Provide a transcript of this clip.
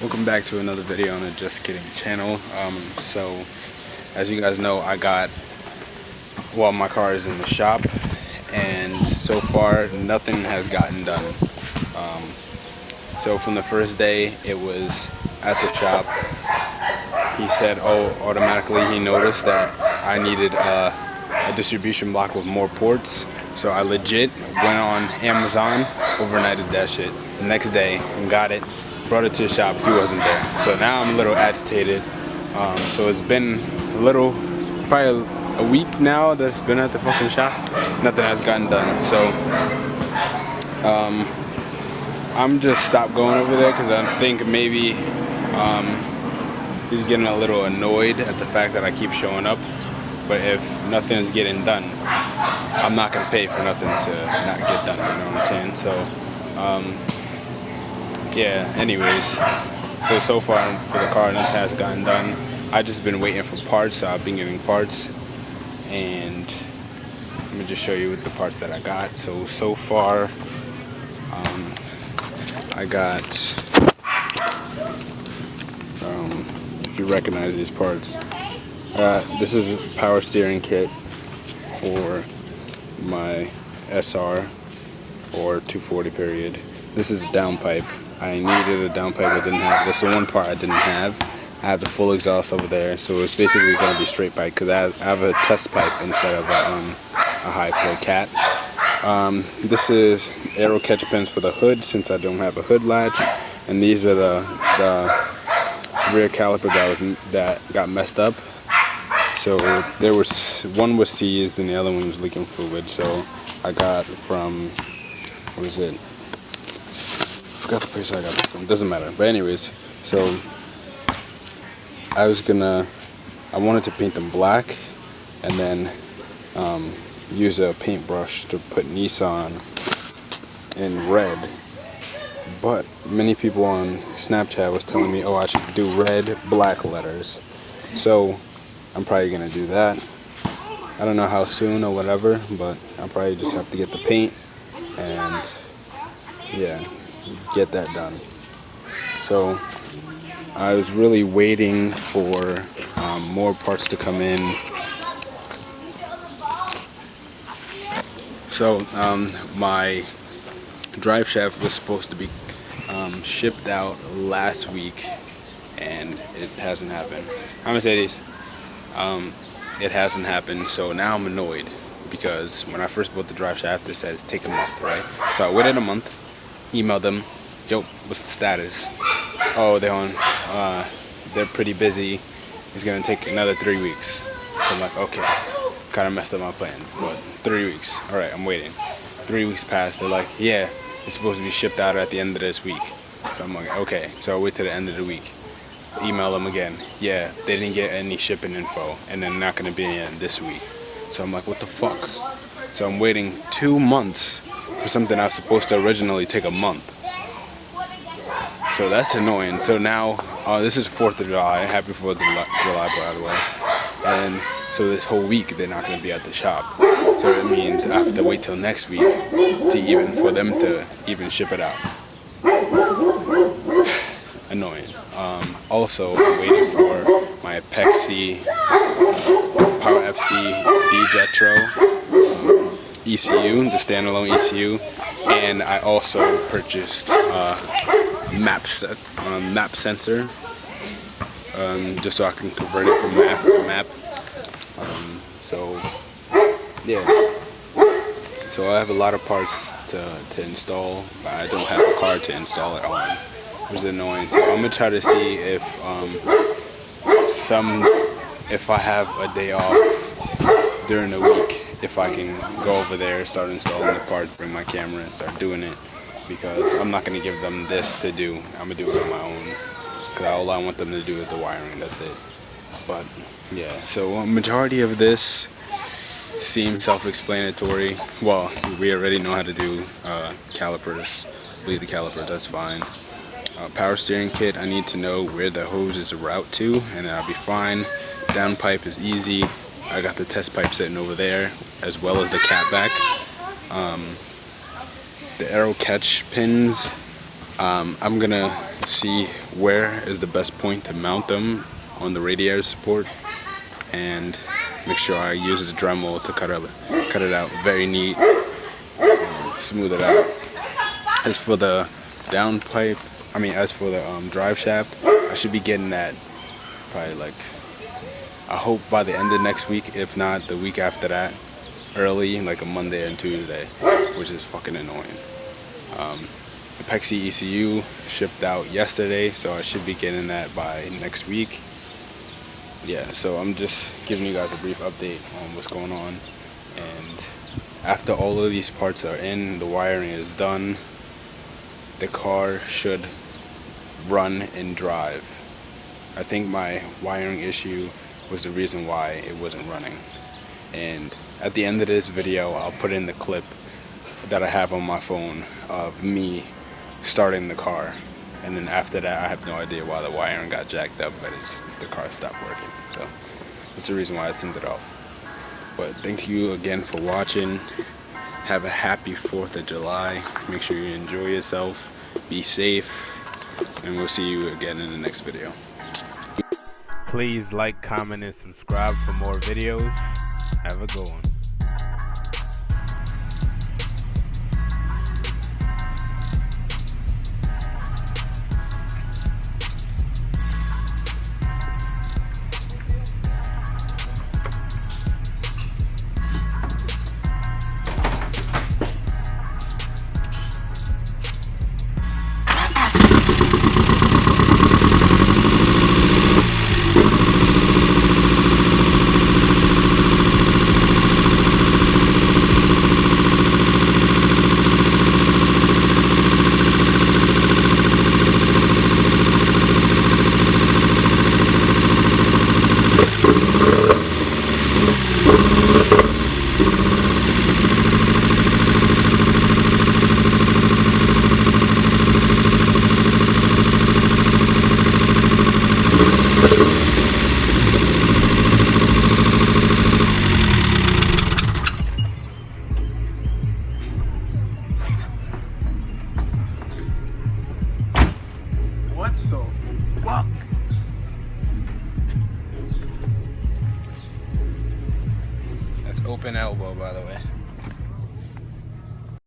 Welcome back to another video on the Just Kidding channel. So as you guys know, my car is in the shop, and so far nothing has gotten done. So from the first day it was at the shop, he said, automatically he noticed that I needed a distribution block with more ports. So I legit went on Amazon, overnighted that shit the next day and got it, brought it to the shop. He wasn't there. So now I'm a little agitated. So it's been probably a week now that it's been at the fucking shop. Nothing has gotten done. So I'm just stopped going over there because I think maybe he's getting a little annoyed at the fact that I keep showing up. But if nothing is getting done, I'm not gonna pay for nothing to not get done. You know what I'm saying? So yeah. Anyways, so far for the car, nothing has gotten done. I just been waiting for parts. So I've been getting parts, and let me just show you the parts that I got. So far, I got, if you recognize these parts, this is a power steering kit for my SR or 240 period. This is a downpipe. I needed a downpipe. I didn't have. That's the one part I didn't have. I have the full exhaust over there, so it's basically going to be straight pipe because I have a test pipe instead of a high flow cat. This is arrow catch pins for the hood since I don't have a hood latch, and these are the rear caliper that got messed up. So one was seized and the other one was leaking fluid. So I got from, what is it? I forgot the place I got it from. Doesn't matter. But anyways, so I wanted to paint them black and then use a paintbrush to put Nissan in red. But many people on Snapchat was telling me, I should do red, black letters. So I'm probably gonna do that. I don't know how soon or whatever, but I'll probably just have to get the paint and yeah, get that done. So I was really waiting for more parts to come in. So my drive shaft was supposed to be shipped out last week, and it hasn't happened. How many say these? It hasn't happened, so now I'm annoyed because when I first bought the drive shaft, they said it's taking a month, right? So I waited a month, emailed them, yo, what's the status? Oh, they're pretty busy. It's gonna take another 3 weeks. So I'm like, okay, kind of messed up my plans, but 3 weeks. All right, I'm waiting. 3 weeks passed. They're like, yeah, it's supposed to be shipped out at the end of this week. So I'm like, okay. So I wait till the end of the week. Email them again. Yeah, they didn't get any shipping info, and they're not gonna be in this week. So I'm like, what the fuck? So I'm waiting 2 months for something that's supposed to originally take a month. So that's annoying. So now, this is 4th of July. Happy 4th of July, by the way. And so this whole week they're not going to be at the shop. So it means I have to wait till next week for them to even ship it out. Annoying. Also, I'm waiting for my Pexi Power FC D-Jetro ECU, the standalone ECU, and I also purchased map sensor, just so I can convert it from map to map. So yeah, so I have a lot of parts to install, but I don't have a car to install it on, which is annoying. So I'm gonna try to see if I have a day off during the week, if I can go over there, start installing the parts, bring my camera and start doing it, because I'm not going to give them this to do. I'm going to do it on my own, because all I want them to do is the wiring, that's it. But yeah, so a majority of this seems self-explanatory. Well, we already know how to do calipers, bleed the calipers, that's fine. Power steering kit, I need to know where the hose is route to, and I'll be fine. Downpipe is easy. I got the test pipe sitting over there, as well as the cat back. The arrow catch pins I'm gonna see where is the best point to mount them on the radiator support, and make sure I use the Dremel to cut it out very neat, smooth it out. As for the downpipe, as for the drive shaft, I should be getting that probably like, I hope by the end of next week, if not the week after that, early, like a Monday and Tuesday, which is fucking annoying. Pexi ECU shipped out yesterday, so I should be getting that by next week. Yeah, so I'm just giving you guys a brief update on what's going on. And after all of these parts are in, the wiring is done, the car should run and drive. I think my wiring issue was the reason why it wasn't running. And at the end of this video, I'll put in the clip that I have on my phone of me starting the car, and then after that I have no idea why the wiring got jacked up, but the car stopped working. So that's the reason why I sent it off. But thank you again for watching. Have a happy 4th of July. Make sure you enjoy yourself, be safe, and we'll see you again in the next video. Please like, comment, and subscribe for more videos. Have a good one. What the fuck? That's open elbow, by the way.